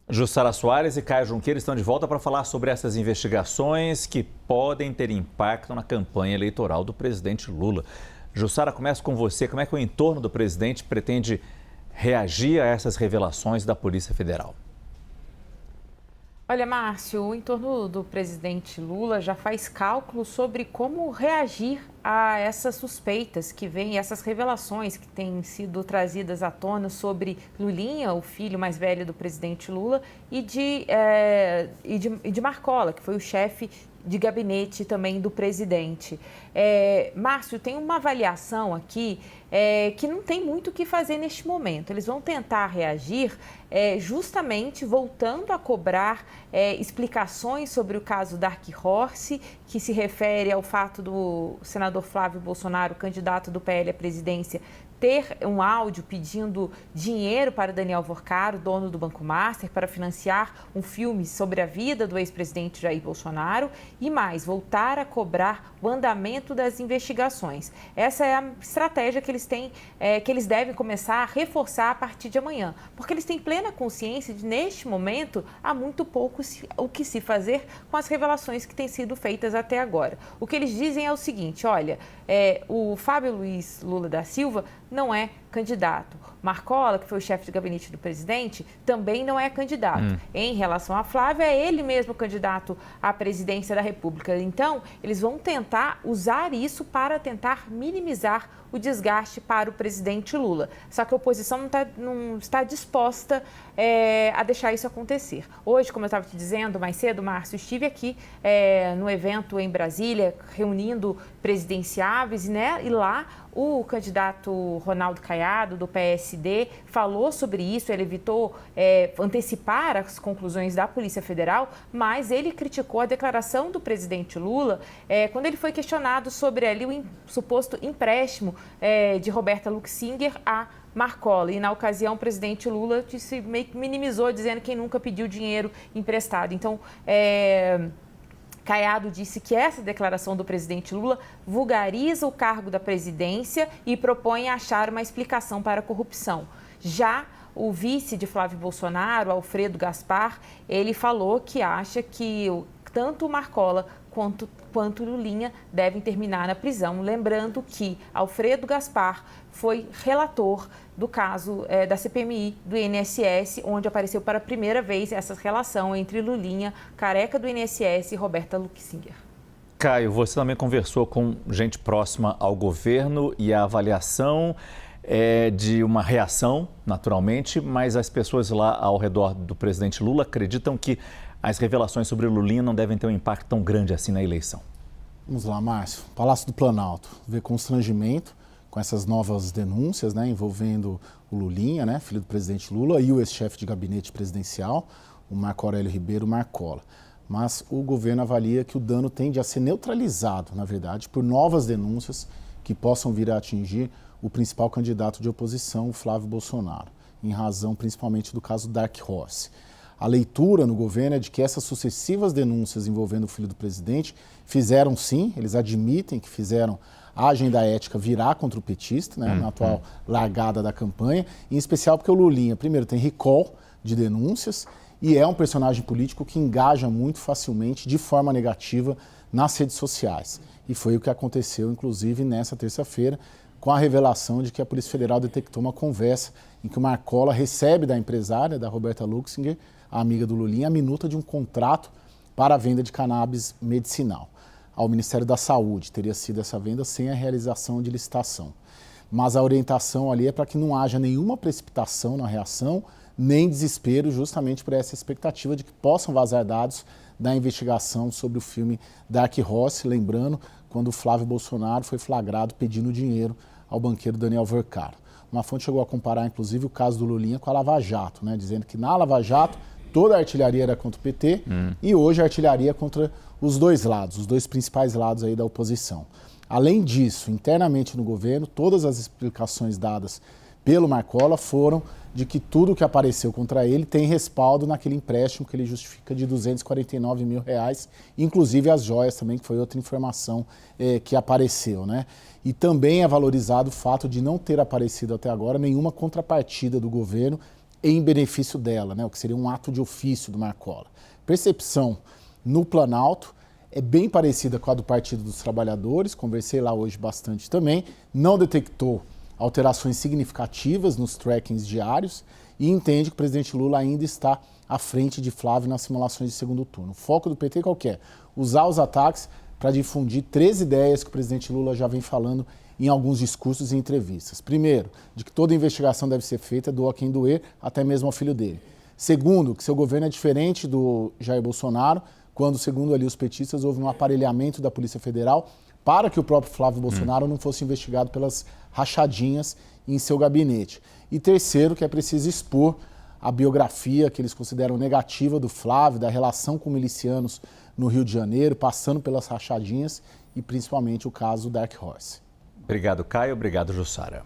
Jussara Soares e Caio Junqueira estão de volta para falar sobre essas investigações que podem ter impacto na campanha eleitoral do presidente Lula. Jussara, começo com você. Como é que o entorno do presidente pretende reagir a essas revelações da Polícia Federal? Olha, Márcio, o entorno do presidente Lula já faz cálculos sobre como reagir a essas suspeitas que vêm, essas revelações que têm sido trazidas à tona sobre Lulinha, o filho mais velho do presidente Lula, e de Marcola, que foi o chefe de gabinete também do presidente. Márcio, tem uma avaliação aqui que não tem muito o que fazer neste momento. Eles vão tentar reagir justamente voltando a cobrar explicações sobre o caso Dark Horse, que se refere ao fato do senador Flávio Bolsonaro, candidato do PL à presidência, ter um áudio pedindo dinheiro para Daniel Vorcaro, dono do Banco Master, para financiar um filme sobre a vida do ex-presidente Jair Bolsonaro e mais, voltar a cobrar o andamento das investigações. Essa é a estratégia que eles têm, que eles devem começar a reforçar a partir de amanhã, porque eles têm plena consciência de, neste momento, há muito pouco o que se fazer com as revelações que têm sido feitas até agora. O que eles dizem é o seguinte, olha, o Fábio Luiz Lula da Silva não é candidato. Marcola, que foi o chefe de gabinete do presidente, também não é candidato. Em relação a Flávio, é ele mesmo candidato à presidência da República. Então, eles vão tentar usar isso para tentar minimizar o desgaste para o presidente Lula. Só que a oposição não está disposta a deixar isso acontecer. Hoje, como eu estava te dizendo mais cedo, Márcio, estive aqui no evento em Brasília, reunindo presidenciáveis, né? E lá o candidato Ronaldo Caiado, do PSD, falou sobre isso. Ele evitou antecipar as conclusões da Polícia Federal, mas ele criticou a declaração do presidente Lula quando ele foi questionado sobre ali o suposto empréstimo de Roberta Luxinger a Marcola. E, na ocasião, o presidente Lula meio que minimizou, dizendo que nunca pediu dinheiro emprestado. Então, Caiado disse que essa declaração do presidente Lula vulgariza o cargo da presidência e propõe achar uma explicação para a corrupção. Já o vice de Flávio Bolsonaro, Alfredo Gaspar, ele falou que acha que tanto Marcola quanto Lulinha devem terminar na prisão. Lembrando que Alfredo Gaspar foi relator do caso da CPMI do INSS, onde apareceu para a primeira vez essa relação entre Lulinha, careca do INSS, e Roberta Luxinger. Caio, você também conversou com gente próxima ao governo e a avaliação de uma reação, naturalmente, mas as pessoas lá ao redor do presidente Lula acreditam que as revelações sobre o Lulinha não devem ter um impacto tão grande assim na eleição. Vamos lá, Márcio. Palácio do Planalto vê constrangimento com essas novas denúncias, né, envolvendo o Lulinha, né, filho do presidente Lula, e o ex-chefe de gabinete presidencial, o Marco Aurélio Ribeiro Marcola. Mas o governo avalia que o dano tende a ser neutralizado, na verdade, por novas denúncias que possam vir a atingir o principal candidato de oposição, o Flávio Bolsonaro, em razão principalmente do caso Dark Horse. A leitura no governo é de que essas sucessivas denúncias envolvendo o filho do presidente fizeram sim, eles admitem que fizeram a agenda ética virar contra o petista, né, na atual largada da campanha, em especial porque o Lulinha, primeiro, tem recall de denúncias e é um personagem político que engaja muito facilmente, de forma negativa, nas redes sociais. E foi o que aconteceu, inclusive, nessa terça-feira, com a revelação de que a Polícia Federal detectou uma conversa em que o Marcola recebe da empresária, da Roberta Luxinger, a amiga do Lulinha, a minuta de um contrato para a venda de cannabis medicinal ao Ministério da Saúde. Teria sido essa venda sem a realização de licitação. Mas a orientação ali é para que não haja nenhuma precipitação na reação, nem desespero, justamente por essa expectativa de que possam vazar dados da investigação sobre o filme Dark Horse, lembrando quando o Flávio Bolsonaro foi flagrado pedindo dinheiro ao banqueiro Daniel Vorcaro. Uma fonte chegou a comparar, inclusive, o caso do Lulinha com a Lava Jato, né, dizendo que na Lava Jato toda a artilharia era contra o PT e hoje a artilharia é contra os dois lados, os dois principais lados aí da oposição. Além disso, internamente no governo, todas as explicações dadas pelo Marcola foram de que tudo que apareceu contra ele tem respaldo naquele empréstimo que ele justifica de R$249 mil, inclusive as joias também, que foi outra informação que apareceu, né? E também é valorizado o fato de não ter aparecido até agora nenhuma contrapartida do governo em benefício dela, né? O que seria um ato de ofício do Marcola. Percepção no Planalto é bem parecida com a do Partido dos Trabalhadores, conversei lá hoje bastante também, não detectou alterações significativas nos trackings diários e entende que o presidente Lula ainda está à frente de Flávio nas simulações de segundo turno. O foco do PT qual que é? Usar os ataques para difundir 3 ideias que o presidente Lula já vem falando em alguns discursos e entrevistas. Primeiro, de que toda investigação deve ser feita, doa quem doer, até mesmo ao filho dele. Segundo, que seu governo é diferente do Jair Bolsonaro, quando, segundo ali os petistas, houve um aparelhamento da Polícia Federal para que o próprio Flávio Bolsonaro não fosse investigado pelas rachadinhas em seu gabinete. E terceiro, que é preciso expor a biografia que eles consideram negativa do Flávio, da relação com milicianos no Rio de Janeiro, passando pelas rachadinhas e principalmente o caso Dark Horse. Obrigado, Caio. Obrigado, Jussara.